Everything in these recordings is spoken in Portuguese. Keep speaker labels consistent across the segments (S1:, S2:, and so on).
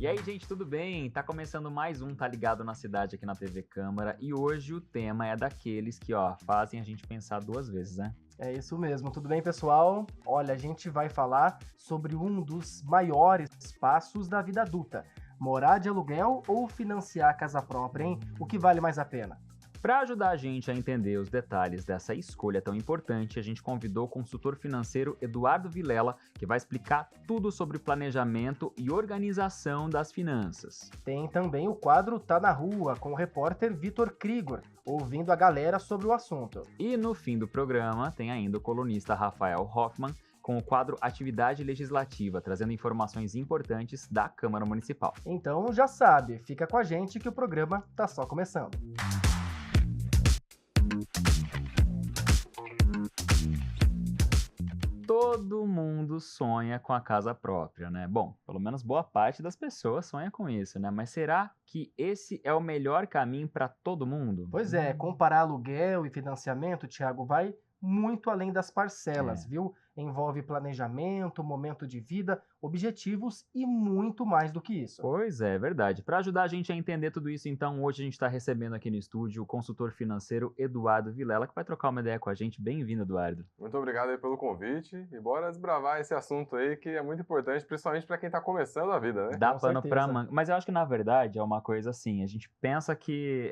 S1: E aí, gente, tudo bem? Tá começando mais um Tá Ligado na Cidade aqui na TV Câmara e hoje o tema é daqueles que, fazem a gente pensar duas vezes, né?
S2: É isso mesmo, tudo bem, pessoal? Olha, a gente vai falar sobre um dos maiores passos da vida adulta. Morar de aluguel ou financiar a casa própria, hein? O que vale mais a pena?
S1: Para ajudar a gente a entender os detalhes dessa escolha tão importante, a gente convidou o consultor financeiro Eduardo Vilela, que vai explicar tudo sobre planejamento e organização das finanças.
S2: Tem também o quadro Tá na Rua, com o repórter Vitor Krigor, ouvindo a galera sobre o assunto.
S1: E no fim do programa tem ainda o colunista Rafael Hoffman, com o quadro Atividade Legislativa, trazendo informações importantes da Câmara Municipal.
S2: Então já sabe, fica com a gente que o programa tá só começando.
S1: Todo mundo sonha com a casa própria, né? Bom, pelo menos boa parte das pessoas sonha com isso, né? Mas será que esse é o melhor caminho para todo mundo?
S2: Pois é, comparar aluguel e financiamento, Thiago, vai muito além das parcelas, viu? Envolve planejamento, momento de vida, objetivos e muito mais do que isso.
S1: Pois é, verdade. Para ajudar a gente a entender tudo isso, então, hoje a gente está recebendo aqui no estúdio o consultor financeiro Eduardo Vilela, que vai trocar uma ideia com a gente. Bem-vindo, Eduardo.
S3: Muito obrigado aí pelo convite e bora desbravar esse assunto aí que é muito importante, principalmente para quem está começando a vida, né?
S1: Dá
S2: Com
S1: pano
S2: certeza.
S1: pra manga. Mas eu acho que, na verdade, é uma coisa assim, a gente pensa que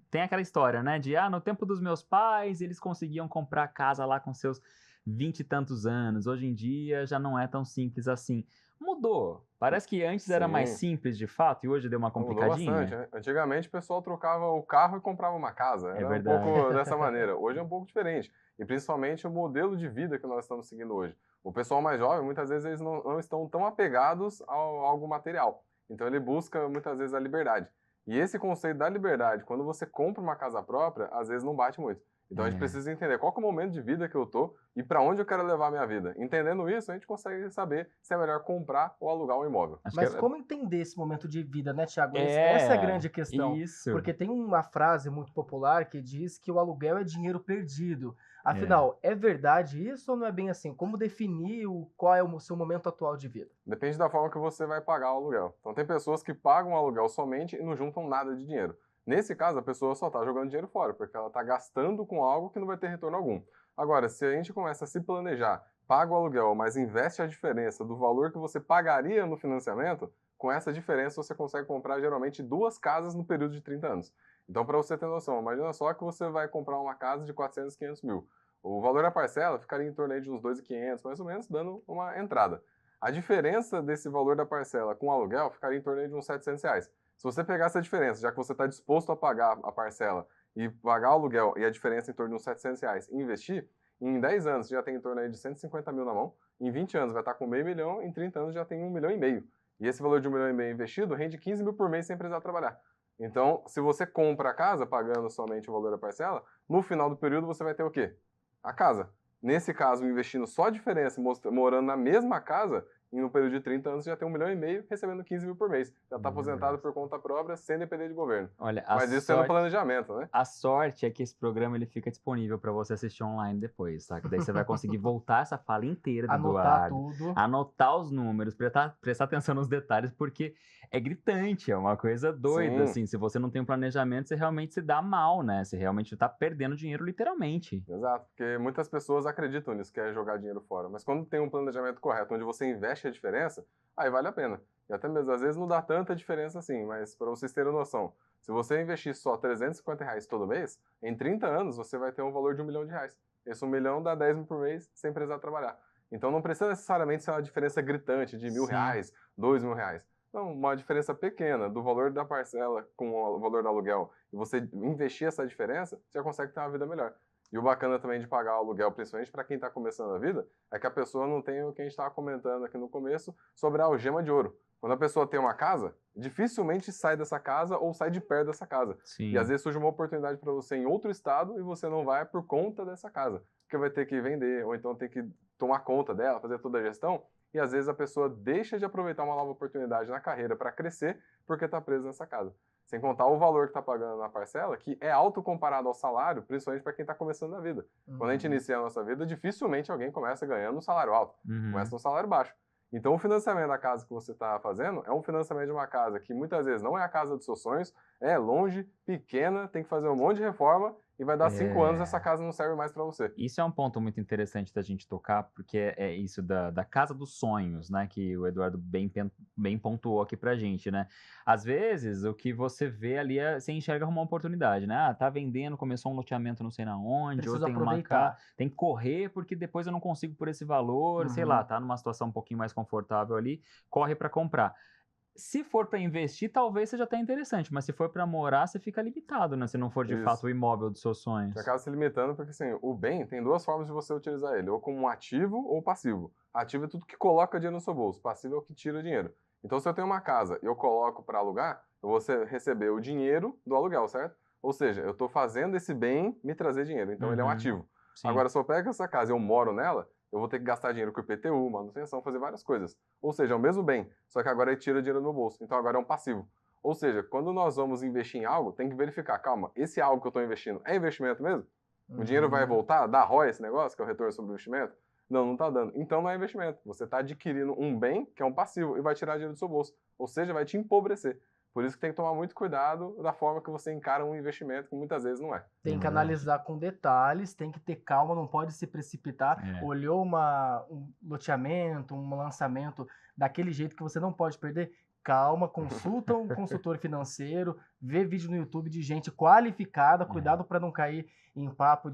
S1: tem aquela história, né, de, no tempo dos meus pais, eles conseguiam comprar casa lá com seus 20 e tantos anos. Hoje em dia já não é tão simples assim. Mudou. Parece que antes era mais
S3: Sim.
S1: simples de fato e hoje deu uma
S3: Mudou
S1: complicadinha.
S3: bastante, né? Antigamente o pessoal trocava o carro e comprava uma casa. Era
S1: verdade.
S3: um pouco dessa maneira. Hoje é um pouco diferente. E principalmente o modelo de vida que nós estamos seguindo hoje. O pessoal mais jovem, muitas vezes, eles não estão tão apegados a algo material. Então ele busca muitas vezes a liberdade. E esse conceito da liberdade, quando você compra uma casa própria, às vezes não bate muito. Então a gente precisa entender qual que é o momento de vida que eu tô e para onde eu quero levar a minha vida. Entendendo isso, a gente consegue saber se é melhor comprar ou alugar um imóvel.
S1: Acho
S2: Mas
S1: que
S2: como entender esse momento de vida, né, Thiago?
S1: É,
S2: Essa é a grande questão.
S1: Isso.
S2: Porque tem uma frase muito popular que diz que o aluguel é dinheiro perdido. Afinal, é verdade isso ou não é bem assim? Como definir qual é o seu momento atual de vida?
S3: Depende da forma que você vai pagar o aluguel. Então tem pessoas que pagam o aluguel somente e não juntam nada de dinheiro. Nesse caso, a pessoa só está jogando dinheiro fora, porque ela está gastando com algo que não vai ter retorno algum. Agora, se a gente começa a se planejar, paga o aluguel, mas investe a diferença do valor que você pagaria no financiamento, com essa diferença você consegue comprar geralmente 2 casas no período de 30 anos. Então, para você ter noção, imagina só que você vai comprar uma casa de 400, 500 mil. O valor da parcela ficaria em torno aí de uns 2.500, mais ou menos, dando uma entrada. A diferença desse valor da parcela com o aluguel ficaria em torno aí de uns R$700. Se você pegar essa diferença, já que você está disposto a pagar a parcela e pagar o aluguel e a diferença em torno de uns R$700 e investir, em 10 anos você já tem em torno aí de 150 mil na mão, em 20 anos vai estar com $500 mil, em 30 anos já tem $1,5 milhão. E esse valor de $1,5 milhão investido rende 15 mil por mês sem precisar trabalhar. Então, se você compra a casa pagando somente o valor da parcela, no final do período você vai ter o quê? A casa. Nesse caso, investindo só a diferença, morando na mesma casa, e no período de 30 anos já tem $1,5 milhão, recebendo 15 mil por mês. Já está aposentado por conta própria, sem depender de governo.
S1: Olha,
S3: Mas isso é no planejamento, né?
S1: A sorte é que esse programa ele fica disponível para você assistir online depois, tá? Que daí você vai conseguir voltar essa fala inteira do
S2: Anotar
S1: Eduardo,
S2: tudo.
S1: anotar os números, prestar atenção nos detalhes, porque é gritante, é uma coisa doida,
S3: Sim.
S1: assim. Se você não tem um planejamento, você realmente se dá mal, né? Você realmente tá perdendo dinheiro literalmente.
S3: Exato, porque muitas pessoas acreditam nisso, que é jogar dinheiro fora. Mas quando tem um planejamento correto, onde você investe a diferença, aí vale a pena. E até mesmo, às vezes não dá tanta diferença assim, mas para vocês terem noção, se você investir só R$350 todo mês, em 30 anos você vai ter um valor de R$1 milhão. Esse 1 milhão dá 10 mil por mês sem precisar trabalhar. Então não precisa necessariamente ser uma diferença gritante de R$1.000, R$2.000. Não, uma diferença pequena do valor da parcela com o valor do aluguel e você investir essa diferença, você já consegue ter uma vida melhor. E o bacana também de pagar o aluguel, principalmente para quem está começando a vida, é que a pessoa não tem o que a gente estava comentando aqui no começo sobre a algema de ouro. Quando a pessoa tem uma casa, dificilmente sai dessa casa ou sai de perto dessa casa.
S1: Sim.
S3: E às vezes surge uma oportunidade para você em outro estado e você não vai por conta dessa casa. Porque vai ter que vender, ou então ter que tomar conta dela, fazer toda a gestão. E às vezes a pessoa deixa de aproveitar uma nova oportunidade na carreira para crescer porque está presa nessa casa. Sem contar o valor que está pagando na parcela, que é alto comparado ao salário, principalmente para quem está começando na vida. Quando a gente inicia a nossa vida, dificilmente alguém começa ganhando um salário alto. Começa um salário baixo. Então, o financiamento da casa que você está fazendo é um financiamento de uma casa que muitas vezes não é a casa dos seus sonhos, é longe, pequena, tem que fazer um monte de reforma e vai dar 5 anos e essa casa não serve mais para você.
S1: Isso é um ponto muito interessante da gente tocar, porque é isso da casa dos sonhos, né? Que o Eduardo bem pontuou aqui pra gente, né? Às vezes, o que você vê ali, você enxerga como uma oportunidade, né? Ah, tá vendendo, começou um loteamento não sei na onde, ou
S2: Preciso
S1: tem uma
S2: aproveitar.
S1: tem que correr porque depois eu não consigo por esse valor, sei lá,
S2: Uhum.
S1: tá numa situação um pouquinho mais confortável ali, corre pra comprar. Se for para investir, talvez seja até interessante, mas se for para morar, você fica limitado, né? Se não for de
S3: Isso.
S1: fato o imóvel dos seus
S3: Você
S1: sonhos.
S3: acaba se limitando porque, assim, o bem tem 2 formas de você utilizar ele, ou como um ativo ou passivo. Ativo é tudo que coloca dinheiro no seu bolso, passivo é o que tira dinheiro. Então, se eu tenho uma casa e eu coloco para alugar, eu vou receber o dinheiro do aluguel, certo? Ou seja, eu estou fazendo esse bem me trazer dinheiro, então ele é um
S1: Uhum.
S3: ativo.
S1: Sim.
S3: Agora, se eu pego essa casa e eu moro nela, eu vou ter que gastar dinheiro com IPTU, manutenção, fazer várias coisas. Ou seja, é o mesmo bem, só que agora ele tira dinheiro do meu bolso, então agora é um passivo. Ou seja, quando nós vamos investir em algo, tem que verificar, calma, esse algo que eu estou investindo é investimento mesmo? O dinheiro vai voltar? Dá ROI esse negócio, que é o retorno sobre o investimento? Não, não está dando. Então não é investimento. Você está adquirindo um bem, que é um passivo, e vai tirar dinheiro do seu bolso. Ou seja, vai te empobrecer. Por isso que tem que tomar muito cuidado da forma que você encara um investimento, que muitas vezes não é.
S2: Tem que
S1: Verdade.
S2: analisar com detalhes, tem que ter calma, não pode se precipitar.
S1: É.
S2: Olhou um loteamento, um lançamento daquele jeito que você não pode perder, calma, consulta um consultor financeiro, vê vídeo no YouTube de gente qualificada, cuidado para não cair em papo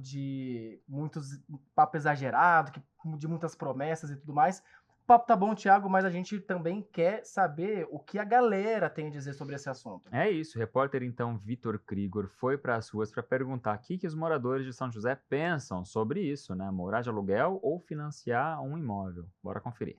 S2: exagerado, de muitas promessas e tudo mais. O papo tá bom, Thiago, mas a gente também quer saber o que a galera tem a dizer sobre esse assunto.
S1: É isso, o repórter então Vitor Krigor foi para as ruas para perguntar o que os moradores de São José pensam sobre isso, né? Morar de aluguel ou financiar um imóvel. Bora conferir.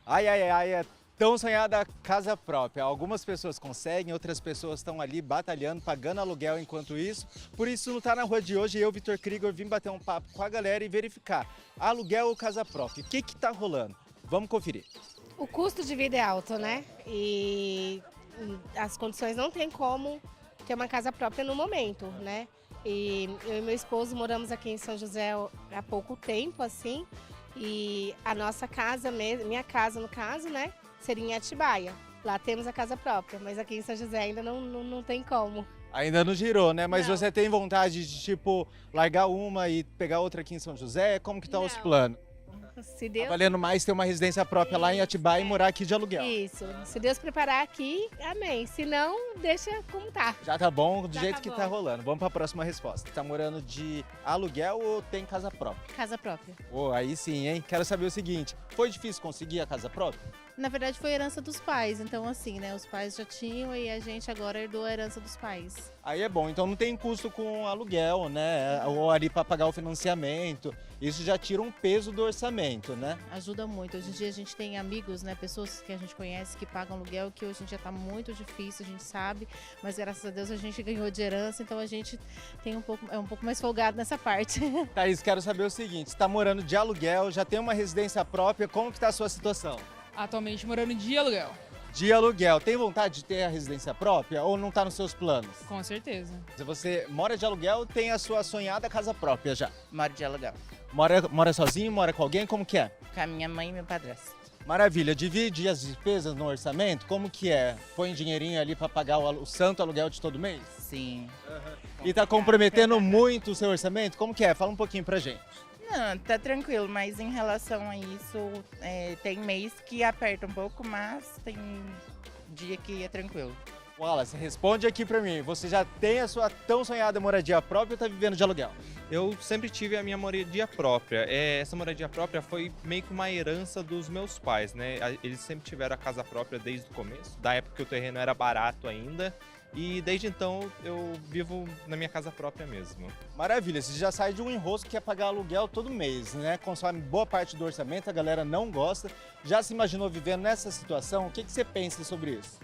S4: Ai, ai, ai, é tão sonhada casa própria. Algumas pessoas conseguem, outras pessoas estão ali batalhando, pagando aluguel enquanto isso. Por isso, não tá na rua de hoje, eu, Vitor Krigor, vim bater um papo com a galera e verificar aluguel ou casa própria. O que que tá rolando? Vamos conferir.
S5: O custo de vida é alto, né? E as condições não tem como ter uma casa própria no momento, né? E eu e meu esposo moramos aqui em São José há pouco tempo, assim, e a nossa casa, minha casa no caso, né, seria em Atibaia. Lá temos a casa própria, mas aqui em São José ainda não tem como.
S4: Ainda não girou, né? Mas
S5: Não.
S4: você tem vontade de, tipo, largar uma e pegar outra aqui em São José? Como que tá os
S5: Não.
S4: planos?
S5: Se
S4: Tá
S5: Deus...
S4: valendo mais ter uma residência própria lá em Atibaia e morar aqui de aluguel.
S5: Isso, se Deus preparar aqui, amém. Se não, deixa como tá.
S4: Já tá bom do
S5: Já
S4: jeito
S5: tá
S4: que
S5: bom.
S4: tá rolando. Vamos pra próxima resposta. Tá morando de aluguel ou tem casa própria?
S5: Casa própria.
S4: Pô, aí sim, hein? Quero saber o seguinte, foi difícil conseguir a casa própria?
S6: Na verdade foi herança dos pais, então assim, né, os pais já tinham e a gente agora herdou a herança dos pais.
S4: Aí é bom, então não tem custo com aluguel, né? Ou ali para pagar o financiamento. Isso já tira um peso do orçamento, né?
S6: Ajuda muito. Hoje em dia a gente tem amigos, né, pessoas que a gente conhece que pagam aluguel, que hoje em dia tá muito difícil, a gente sabe, mas graças a Deus a gente ganhou de herança, então a gente tem um pouco mais folgado nessa parte.
S4: Thaís, quero saber o seguinte, você tá morando de aluguel, já tem uma residência própria, como que tá a sua situação?
S7: Atualmente morando de aluguel,
S4: De aluguel, tem vontade de ter a residência própria ou não tá nos seus planos?
S7: com certeza.
S4: Se você mora de aluguel, tem a sua sonhada casa própria já.
S8: Moro de aluguel.
S4: Mora sozinho, mora com alguém, como que é?
S8: Com a minha mãe e meu padrasto.
S4: Maravilha, divide as despesas no orçamento, como que é? Põe dinheirinho ali para pagar o santo aluguel de todo mês?
S8: Sim.
S4: E tá comprometendo muito o seu orçamento? Como que é? Fala um pouquinho pra gente.
S8: Não, tá tranquilo, mas em relação a isso, tem mês que aperta um pouco, mas tem dia que é tranquilo.
S4: Wallace, responde aqui pra mim. Você já tem a sua tão sonhada moradia própria ou tá vivendo de aluguel?
S9: Eu sempre tive a minha moradia própria. Essa moradia própria foi meio que uma herança dos meus pais, né? Eles sempre tiveram a casa própria desde o começo, da época que o terreno era barato ainda. E desde então eu vivo na minha casa própria mesmo.
S4: Maravilha, você já sai de um enrosco que é pagar aluguel todo mês, né? Consome boa parte do orçamento, a galera não gosta. Já se imaginou vivendo nessa situação? O que você pensa sobre isso?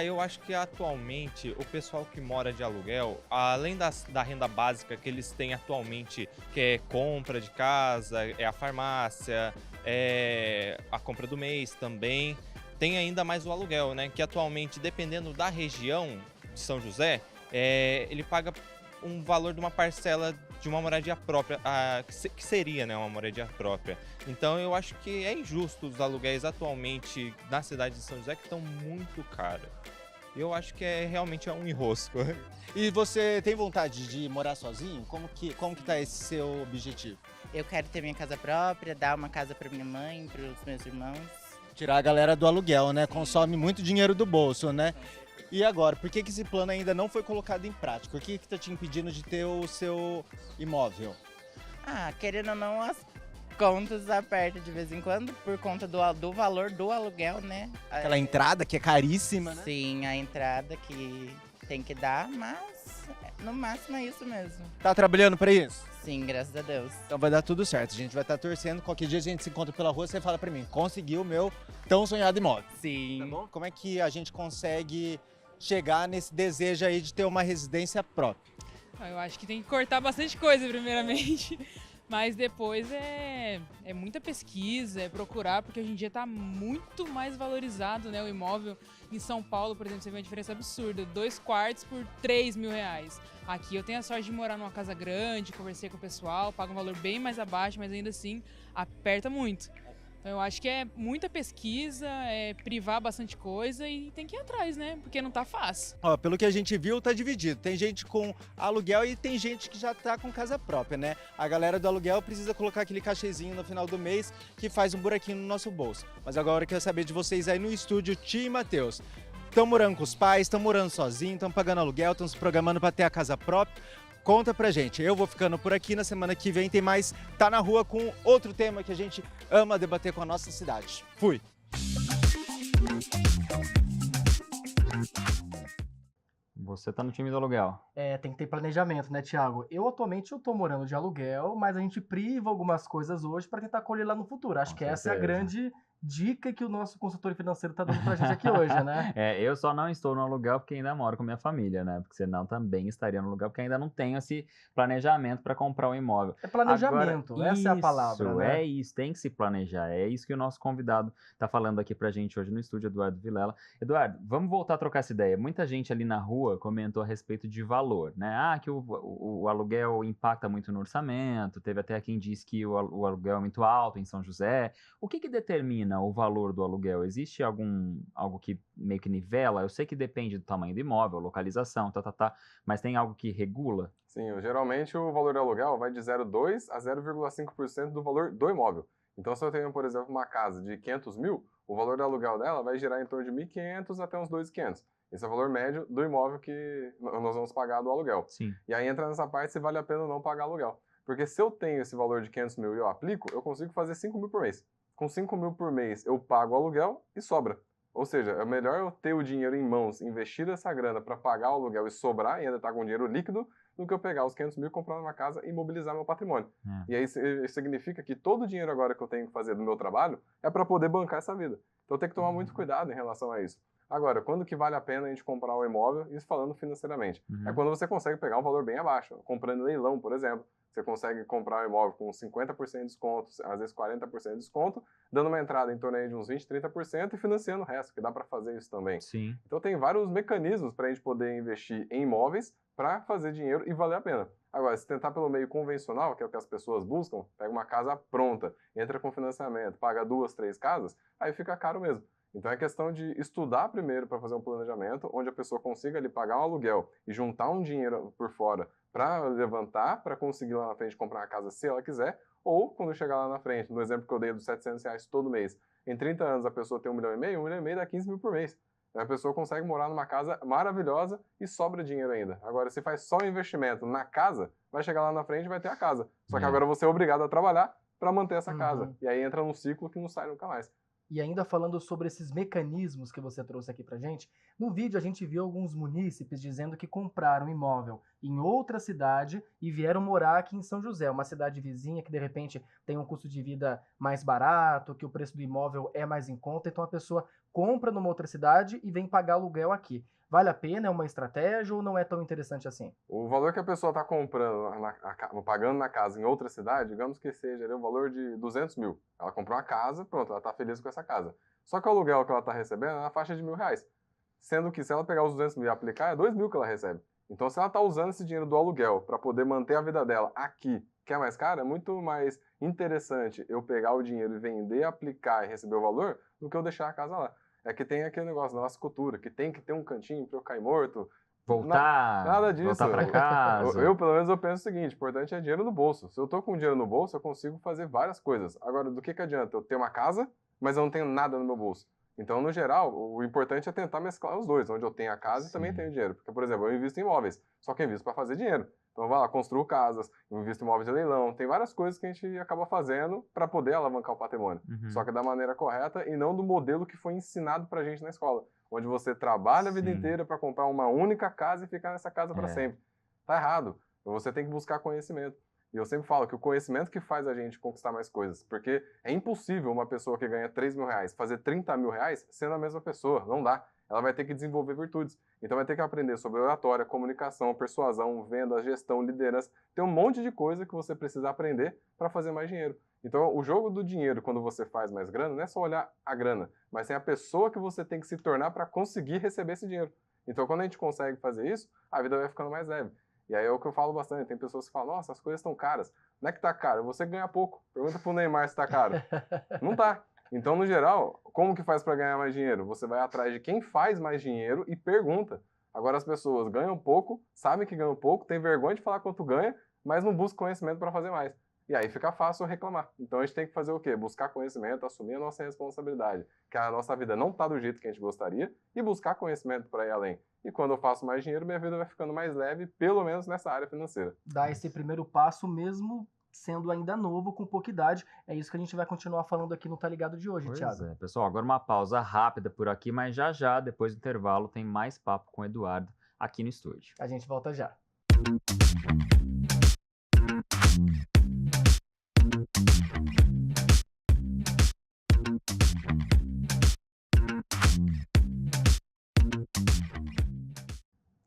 S9: Eu acho que atualmente o pessoal que mora de aluguel, além da renda básica que eles têm atualmente, que é compra de casa, é a farmácia, é a compra do mês também, tem ainda mais o aluguel, né? Que atualmente, dependendo da região de São José, ele paga um valor de uma parcela de uma moradia própria, que seria, né, uma moradia própria. Então eu acho que é injusto os aluguéis atualmente na cidade de São José, que estão muito caros. Eu acho que realmente é um enrosco.
S4: E você tem vontade de morar sozinho? Como que tá esse seu objetivo?
S8: Eu quero ter minha casa própria, dar uma casa para minha mãe, para os meus irmãos.
S4: Tirar a galera do aluguel, né? Consome muito dinheiro do bolso, né? E agora, por que esse plano ainda não foi colocado em prática? O que tá te impedindo de ter o seu imóvel?
S8: Querendo ou não, as contas apertam de vez em quando por conta do valor do aluguel, né?
S4: Aquela entrada que é caríssima, né?
S8: Sim, a entrada que tem que dar, mas no máximo é isso mesmo.
S4: Tá trabalhando para isso?
S8: Sim, graças a Deus.
S4: Então vai dar tudo certo, a gente vai estar torcendo. Qualquer dia a gente se encontra pela rua, você fala para mim, conseguiu o meu tão sonhado imóvel.
S8: Sim.
S4: Tá bom? Como é que a gente consegue chegar nesse desejo aí de ter uma residência própria?
S7: Eu acho que tem que cortar bastante coisa, primeiramente. Mas depois é muita pesquisa, é procurar, porque hoje em dia está muito mais valorizado, né, o imóvel. Em São Paulo, por exemplo, você vê uma diferença absurda, 2 quartos por R$3.000. Aqui eu tenho a sorte de morar numa casa grande, conversei com o pessoal, pago um valor bem mais abaixo, mas ainda assim aperta muito. Então eu acho que é muita pesquisa, é privar bastante coisa e tem que ir atrás, né? Porque não tá fácil.
S4: Ó, pelo que a gente viu, tá dividido. Tem gente com aluguel e tem gente que já tá com casa própria, né? A galera do aluguel precisa colocar aquele cachezinho no final do mês que faz um buraquinho no nosso bolso. Mas agora eu quero saber de vocês aí no estúdio, Tia e Matheus. Estão morando com os pais, estão morando sozinhos, estão pagando aluguel, estão se programando para ter a casa própria. Conta pra gente. Eu vou ficando por aqui. Na semana que vem tem mais Tá na Rua com outro tema que a gente ama debater com a nossa cidade. Fui!
S1: Você tá no time do aluguel.
S2: Tem que ter planejamento, né, Thiago? Atualmente eu tô morando de aluguel, mas a gente priva algumas coisas hoje para tentar colher lá no futuro. Acho
S1: Com
S2: que essa é a
S1: certeza.
S2: grande dica que o nosso consultor financeiro tá dando pra gente aqui hoje, né?
S1: Eu só não estou no aluguel porque ainda moro com minha família, né? Porque senão também estaria no aluguel, porque ainda não tenho esse planejamento para comprar um imóvel.
S2: É planejamento,
S1: Agora,
S2: essa é a palavra,
S1: isso,
S2: né?
S1: É isso, tem que se planejar. É isso que o nosso convidado está falando aqui pra gente hoje no estúdio, Eduardo Vilela. Eduardo, vamos voltar a trocar essa ideia. Muita gente ali na rua comentou a respeito de valor, né? Que o aluguel impacta muito no orçamento, teve até quem disse que o aluguel é muito alto em São José. O que determina o valor do aluguel? Existe algo que meio que nivela? Eu sei que depende do tamanho do imóvel, localização, mas tem algo que regula?
S3: Sim, geralmente o valor do aluguel vai de 0,2% a 0,5% do valor do imóvel. Então, se eu tenho, por exemplo, uma casa de 500 mil, o valor do aluguel dela vai girar em torno de 1.500 até uns 2.500. Esse é o valor médio do imóvel que nós vamos pagar do aluguel.
S1: Sim.
S3: E aí entra nessa parte se vale a pena ou não pagar aluguel. Porque se eu tenho esse valor de 500 mil e eu aplico, eu consigo fazer 5 mil por mês. Com 5 mil por mês, eu pago o aluguel e sobra. Ou seja, é melhor eu ter o dinheiro em mãos, investir essa grana para pagar o aluguel e sobrar, e ainda estar com dinheiro líquido, do que eu pegar os 500 mil, comprar uma casa e imobilizar meu patrimônio. E aí isso significa que todo o dinheiro agora que eu tenho que fazer do meu trabalho é para poder bancar essa vida. Então tem que tomar muito cuidado em relação a isso. Agora, quando que vale a pena a gente comprar um imóvel, isso falando financeiramente? É quando você consegue pegar um valor bem abaixo, comprando leilão, por exemplo. Você consegue comprar um imóvel com 50% de desconto, às vezes 40% de desconto, dando uma entrada em torno aí de uns 20%, 30% e financiando o resto, que dá para fazer isso também.
S1: Sim.
S3: Então tem vários mecanismos para a gente poder investir em imóveis para fazer dinheiro e valer a pena. Agora, se tentar pelo meio convencional, que é o que as pessoas buscam, pega uma casa pronta, entra com financiamento, paga 2, 3 casas, aí fica caro mesmo. Então é questão de estudar primeiro para fazer um planejamento, onde a pessoa consiga ali pagar um aluguel e juntar um dinheiro por fora para levantar, para conseguir lá na frente comprar uma casa se ela quiser, ou quando chegar lá na frente, no exemplo que eu dei dos R$700 todo mês, em 30 anos a pessoa tem 1,5 milhão, 1,5 milhão dá 15 mil por mês. A pessoa consegue morar numa casa maravilhosa e sobra dinheiro ainda. Agora, se faz só o investimento na casa, vai chegar lá na frente e vai ter a casa. Só que agora você é obrigado a trabalhar para manter essa casa. E aí entra num ciclo que não sai nunca mais.
S2: E ainda falando sobre esses mecanismos que você trouxe aqui pra gente, no vídeo a gente viu alguns munícipes dizendo que compraram imóvel em outra cidade e vieram morar aqui em São José, uma cidade vizinha que de repente tem um custo de vida mais barato, que o preço do imóvel é mais em conta, então a pessoa compra numa outra cidade e vem pagar aluguel aqui. Vale a pena? É uma estratégia ou não é tão interessante assim?
S3: O valor que a pessoa está comprando, pagando na casa em outra cidade, digamos que seja ali, o valor de 200 mil. Ela comprou uma casa, pronto, ela está feliz com essa casa. Só que o aluguel que ela está recebendo é na faixa de R$1.000. sendo que se ela pegar os 200 mil e aplicar, é 2 mil que ela recebe. Então, se ela está usando esse dinheiro do aluguel para poder manter a vida dela aqui, que é mais caro, é muito mais interessante eu pegar o dinheiro e vender, aplicar e receber o valor, do que eu deixar a casa lá. É que tem aquele negócio da nossa cultura, que tem que ter um cantinho para eu cair morto. Nada disso.
S1: Voltar para casa.
S3: Eu, pelo menos, eu penso o seguinte, o importante é dinheiro no bolso. Se eu tô com dinheiro no bolso, eu consigo fazer várias coisas. Agora, do que adianta eu ter uma casa, mas eu não tenho nada no meu bolso? Então, no geral, o importante é tentar mesclar os dois, onde eu tenho a casa e também tenho dinheiro. Porque, por exemplo, eu invisto em imóveis, só que eu invisto para fazer dinheiro. Então, vai lá, construo casas, invisto em imóveis de leilão. Tem várias coisas que a gente acaba fazendo para poder alavancar o patrimônio. Só que da maneira correta e não do modelo que foi ensinado pra gente na escola. Onde você trabalha a vida inteira para comprar uma única casa e ficar nessa casa para sempre. Tá errado. Você tem que buscar conhecimento. E eu sempre falo que o conhecimento que faz a gente conquistar mais coisas. Porque é impossível uma pessoa que ganha 3 mil reais fazer 30 mil reais sendo a mesma pessoa. Não dá. Ela vai ter que desenvolver virtudes. Então vai ter que aprender sobre oratória, comunicação, persuasão, venda, gestão, liderança. Tem um monte de coisa que você precisa aprender para fazer mais dinheiro. Então o jogo do dinheiro, quando você faz mais grana, não é só olhar a grana, mas é a pessoa que você tem que se tornar para conseguir receber esse dinheiro. Então quando a gente consegue fazer isso, a vida vai ficando mais leve. E aí é o que eu falo bastante, tem pessoas que falam, nossa, as coisas estão caras. Não é que tá caro, você ganha pouco. Pergunta pro Neymar se tá caro. Não tá. Então, no geral, como que faz para ganhar mais dinheiro? Você vai atrás de quem faz mais dinheiro e pergunta. Agora as pessoas ganham pouco, sabem que ganham pouco, têm vergonha de falar quanto ganha, mas não buscam conhecimento para fazer mais. E aí fica fácil reclamar. Então a gente tem que fazer o quê? Buscar conhecimento, assumir a nossa responsabilidade, que a nossa vida não está do jeito que a gente gostaria, e buscar conhecimento para ir além. E quando eu faço mais dinheiro, minha vida vai ficando mais leve, pelo menos nessa área financeira.
S2: Dar esse primeiro passo mesmo sendo ainda novo, com pouca idade. É isso que a gente vai continuar falando aqui no Tá Ligado de hoje, Thiago.
S1: Pois é, pessoal, agora uma pausa rápida por aqui, mas já, depois do intervalo, tem mais papo com o Eduardo aqui no estúdio.
S2: A gente volta já.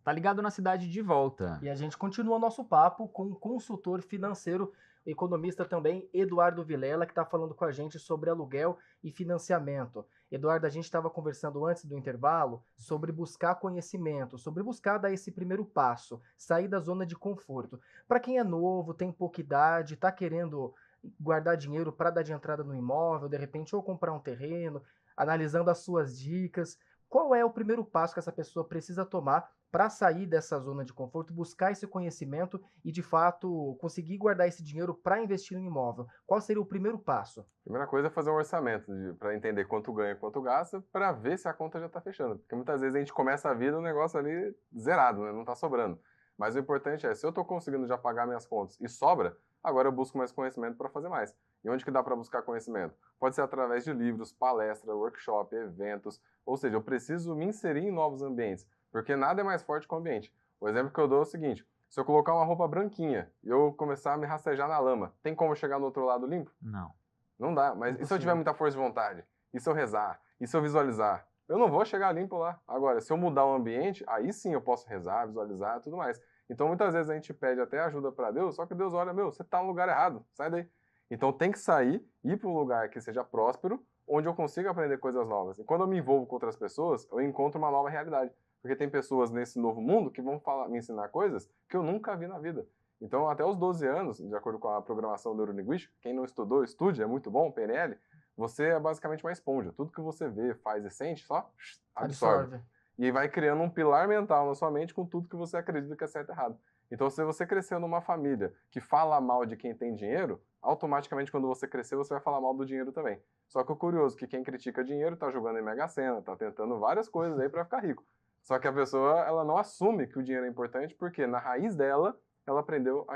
S1: Tá ligado na cidade de volta.
S2: E a gente continua nosso papo com o consultor financeiro, economista também, Eduardo Vilela, que está falando com a gente sobre aluguel e financiamento. Eduardo, a gente estava conversando antes do intervalo sobre buscar conhecimento, sobre buscar dar esse primeiro passo, sair da zona de conforto. Para quem é novo, tem pouca idade, está querendo guardar dinheiro para dar de entrada no imóvel, de repente, ou comprar um terreno, analisando as suas dicas, qual é o primeiro passo que essa pessoa precisa tomar para sair dessa zona de conforto, buscar esse conhecimento e, de fato, conseguir guardar esse dinheiro para investir no imóvel? Qual seria o primeiro passo?
S3: A primeira coisa é fazer um orçamento para entender quanto ganha e quanto gasta, para ver se a conta já está fechando. Porque muitas vezes a gente começa a vida um negócio ali zerado, né? Não está sobrando. Mas o importante é, se eu estou conseguindo já pagar minhas contas e sobra, agora eu busco mais conhecimento para fazer mais. E onde que dá para buscar conhecimento? Pode ser através de livros, palestra, workshop, eventos. Ou seja, eu preciso me inserir em novos ambientes. Porque nada é mais forte que o ambiente. O exemplo que eu dou é o seguinte, se eu colocar uma roupa branquinha e eu começar a me rastejar na lama, tem como chegar no outro lado limpo?
S1: Não.
S3: Não dá, mas e se eu tiver muita força de vontade? E se eu rezar? E se eu visualizar? Eu não vou chegar limpo lá. Agora, se eu mudar o ambiente, aí sim eu posso rezar, visualizar e tudo mais. Então, muitas vezes a gente pede até ajuda para Deus, só que Deus olha, você está no lugar errado, sai daí. Então, tem que sair, ir para um lugar que seja próspero, onde eu consiga aprender coisas novas. E quando eu me envolvo com outras pessoas, eu encontro uma nova realidade. Porque tem pessoas nesse novo mundo que vão me ensinar coisas que eu nunca vi na vida. Então, até os 12 anos, de acordo com a programação neurolinguística, quem não estudou, estude, é muito bom, PNL, você é basicamente uma esponja. Tudo que você vê, faz e sente, só absorve. E vai criando um pilar mental na sua mente com tudo que você acredita que é certo e errado. Então, se você cresceu numa família que fala mal de quem tem dinheiro, automaticamente, quando você crescer, você vai falar mal do dinheiro também. Só que o curioso é que quem critica dinheiro está jogando em Mega Sena, está tentando várias coisas aí para ficar rico. Só que a pessoa, ela não assume que o dinheiro é importante, porque na raiz dela, ela aprendeu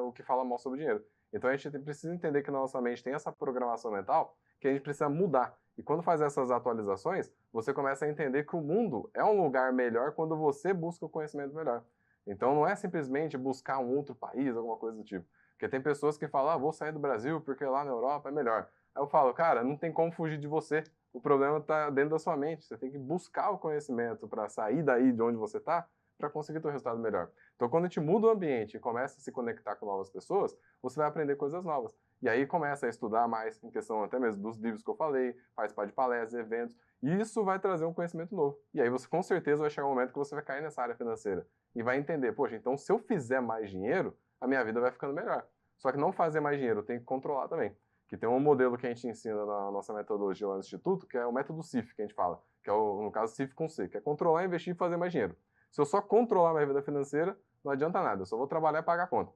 S3: o que fala mal sobre o dinheiro. Então a gente precisa entender que na nossa mente tem essa programação mental que a gente precisa mudar. E quando faz essas atualizações, você começa a entender que o mundo é um lugar melhor quando você busca o conhecimento melhor. Então não é simplesmente buscar um outro país, alguma coisa do tipo. Porque tem pessoas que falam, vou sair do Brasil porque lá na Europa é melhor. Aí eu falo, cara, não tem como fugir de você. O problema está dentro da sua mente. Você tem que buscar o conhecimento para sair daí de onde você está, para conseguir ter um resultado melhor. Então, quando a gente muda o ambiente e começa a se conectar com novas pessoas, você vai aprender coisas novas. E aí começa a estudar mais em questão até mesmo dos livros que eu falei, participar de palestras, eventos. E isso vai trazer um conhecimento novo. E aí você com certeza vai chegar um momento que você vai cair nessa área financeira e vai entender, poxa, então se eu fizer mais dinheiro, a minha vida vai ficando melhor. Só que não fazer mais dinheiro, eu tenho que controlar também. Que tem um modelo que a gente ensina na nossa metodologia lá no Instituto, que é o método CIF, que a gente fala, que é, no caso, CIF com C, que é controlar, investir e fazer mais dinheiro. Se eu só controlar minha vida financeira, não adianta nada, eu só vou trabalhar e pagar a conta.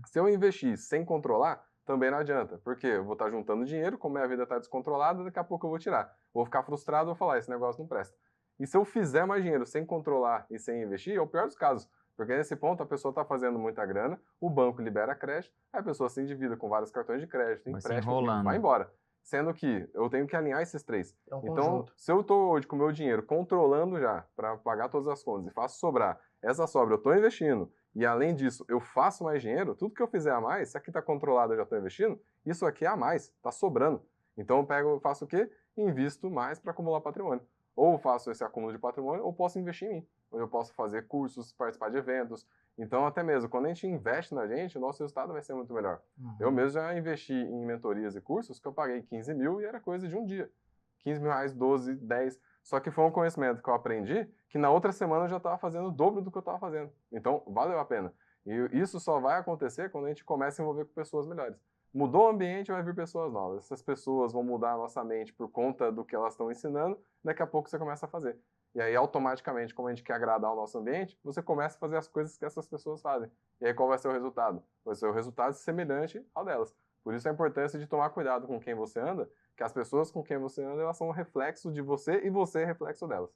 S3: Se eu investir sem controlar, também não adianta, porque eu vou estar juntando dinheiro, como minha vida está descontrolada, daqui a pouco eu vou tirar. Vou ficar frustrado, vou falar, esse negócio não presta. E se eu fizer mais dinheiro sem controlar e sem investir, é o pior dos casos. Porque nesse ponto a pessoa está fazendo muita grana, o banco libera crédito, aí a pessoa se endivida com vários cartões de crédito, empréstimo, e vai embora. Sendo que eu tenho que alinhar esses três. Então, se eu estou hoje com o meu dinheiro controlando já para pagar todas as contas e faço sobrar, essa sobra eu estou investindo, e além disso eu faço mais dinheiro, tudo que eu fizer a mais, se aqui está controlado eu já estou investindo, isso aqui é a mais, está sobrando. Então eu faço o quê? Invisto mais para acumular patrimônio. Ou faço esse acúmulo de patrimônio, ou posso investir em mim. Ou eu posso fazer cursos, participar de eventos. Então, até mesmo, quando a gente investe na gente, o nosso resultado vai ser muito melhor. Eu mesmo já investi em mentorias e cursos que eu paguei 15 mil e era coisa de um dia. 15 mil reais, 12, 10. Só que foi um conhecimento que eu aprendi que na outra semana eu já estava fazendo o dobro do que eu estava fazendo. Então, valeu a pena. E isso só vai acontecer quando a gente começa a envolver com pessoas melhores. Mudou o ambiente, vai vir pessoas novas. Essas pessoas vão mudar a nossa mente por conta do que elas estão ensinando, daqui a pouco você começa a fazer. E aí, automaticamente, como a gente quer agradar o nosso ambiente, você começa a fazer as coisas que essas pessoas fazem. E aí, qual vai ser o resultado? Vai ser o resultado semelhante ao delas. Por isso a importância de tomar cuidado com quem você anda, que as pessoas com quem você anda, elas são um reflexo de você e você é reflexo delas.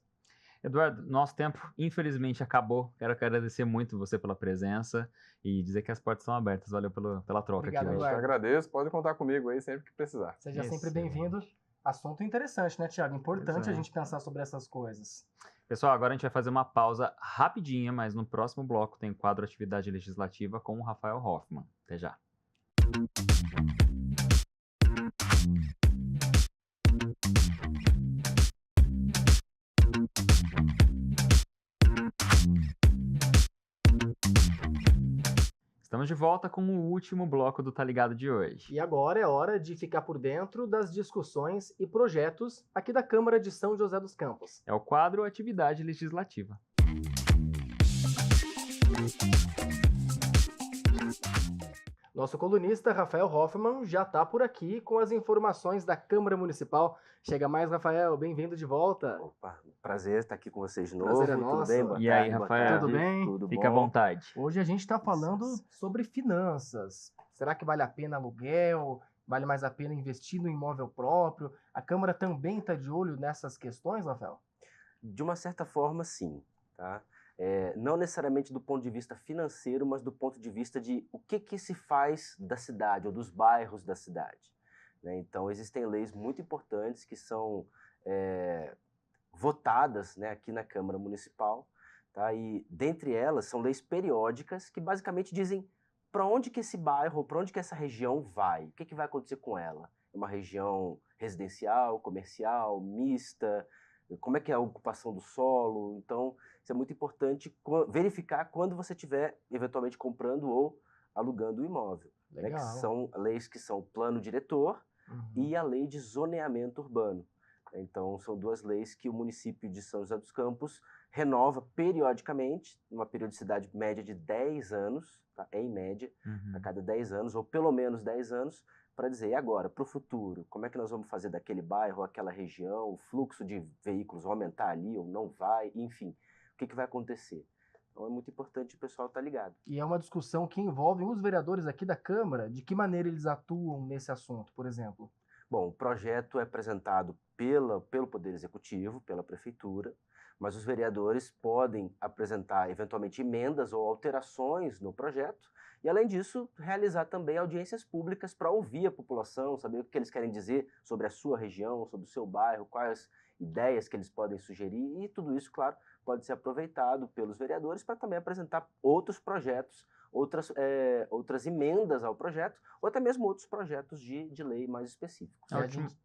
S1: Eduardo, nosso tempo infelizmente acabou. Quero agradecer muito você pela presença e dizer que as portas estão abertas. Valeu pela troca.
S2: Obrigado,
S1: aqui hoje.
S3: Eu que agradeço, pode contar comigo aí sempre que precisar.
S2: Seja sempre bem-vindo. Assunto interessante, né, Thiago? Importante a gente pensar sobre essas coisas.
S1: Pessoal, agora a gente vai fazer uma pausa rapidinha, mas no próximo bloco tem quadro Atividade Legislativa com o Rafael Hoffman. Até já. Estamos de volta com o último bloco do Tá Ligado de hoje.
S2: E agora é hora de ficar por dentro das discussões e projetos aqui da Câmara de São José dos Campos.
S1: É o quadro Atividade Legislativa.
S2: Nosso colunista Rafael Hoffman já está por aqui com as informações da Câmara Municipal. Chega mais, Rafael, bem-vindo de volta.
S10: Opa, prazer estar aqui com vocês de novo.
S2: Prazer é
S10: Tudo
S2: nosso.
S10: bem? Boa
S1: E
S10: tarde,
S1: aí,
S10: boa
S1: Rafael?
S10: tarde.
S2: Tudo bem?
S10: Tudo
S1: Fica à
S10: bom?
S1: vontade.
S2: Hoje a gente está falando sobre finanças. Será que vale a pena aluguel? Vale mais a pena investir no imóvel próprio? A Câmara também está de olho nessas questões, Rafael?
S10: De uma certa forma, sim. Tá? Não necessariamente do ponto de vista financeiro, mas do ponto de vista de o que se faz da cidade ou dos bairros da cidade. Né? Então, existem leis muito importantes que são votadas, né, aqui na Câmara Municipal. Tá? E, dentre elas, são leis periódicas que basicamente dizem para onde que esse bairro, para onde que essa região vai, o que vai acontecer com ela. É uma região residencial, comercial, mista, como é que é a ocupação do solo. Então, isso é muito importante verificar quando você estiver, eventualmente, comprando ou alugando o imóvel. Né? Que são leis que são o plano diretor e a lei de zoneamento urbano. Então, são duas leis que o município de São José dos Campos renova periodicamente, numa periodicidade média de 10 anos, tá? Em média, a cada 10 anos, ou pelo menos 10 anos, para dizer, e agora, para o futuro, como é que nós vamos fazer daquele bairro, aquela região, o fluxo de veículos vai aumentar ali ou não vai, enfim, o que vai acontecer. Então é muito importante o pessoal estar ligado.
S2: E é uma discussão que envolve os vereadores aqui da Câmara, de que maneira eles atuam nesse assunto, por exemplo?
S10: Bom, o projeto é apresentado pelo Poder Executivo, pela Prefeitura, mas os vereadores podem apresentar, eventualmente, emendas ou alterações no projeto, e, além disso, realizar também audiências públicas para ouvir a população, saber o que eles querem dizer sobre a sua região, sobre o seu bairro, quais ideias que eles podem sugerir, e tudo isso, claro, pode ser aproveitado pelos vereadores para também apresentar outros projetos, outras emendas ao projeto, ou até mesmo outros projetos de lei mais específicos.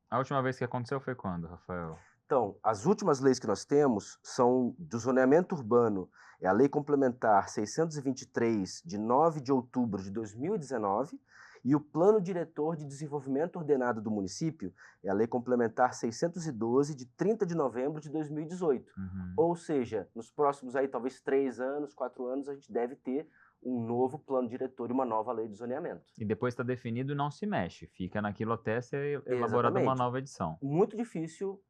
S1: A última vez que aconteceu foi quando, Rafael?
S10: Então, as últimas leis que nós temos são do zoneamento urbano, é a Lei Complementar 623, de 9 de outubro de 2019, E o Plano Diretor de Desenvolvimento Ordenado do município é a Lei Complementar 612, de 30 de novembro de 2018. Ou seja, nos próximos aí, talvez 3 anos, 4 anos, a gente deve ter um novo plano diretor e uma nova lei de zoneamento.
S1: E depois está definido e não se mexe, fica naquilo até ser elaborada uma
S10: Exatamente.
S1: nova edição.
S10: Muito difícil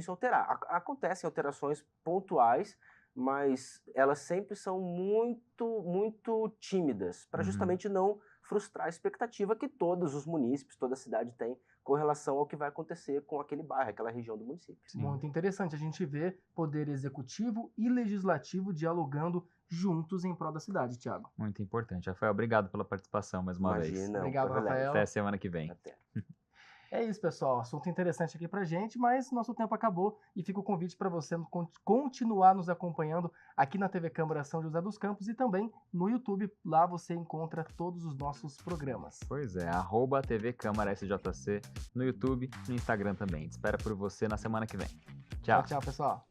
S10: alterar. Acontecem alterações pontuais, mas elas sempre são muito tímidas, para justamente não frustrar a expectativa que todos os munícipes, toda a cidade tem com relação ao que vai acontecer com aquele bairro, aquela região do município.
S2: Muito interessante a gente ver poder executivo e legislativo dialogando juntos em prol da cidade, Thiago.
S1: Muito importante. Rafael, obrigado pela participação mais uma vez.
S10: Imagina,
S2: Obrigado, Rafael.
S1: Até semana que vem.
S10: Até.
S2: É isso, pessoal. Assunto interessante aqui pra gente, mas nosso tempo acabou e fica o convite para você continuar nos acompanhando aqui na TV Câmara São José dos Campos e também no YouTube. Lá você encontra todos os nossos programas.
S1: Pois é, @TV Câmara SJC no YouTube, no Instagram também. Espera por você na semana que vem. Tchau.
S2: Tchau, pessoal.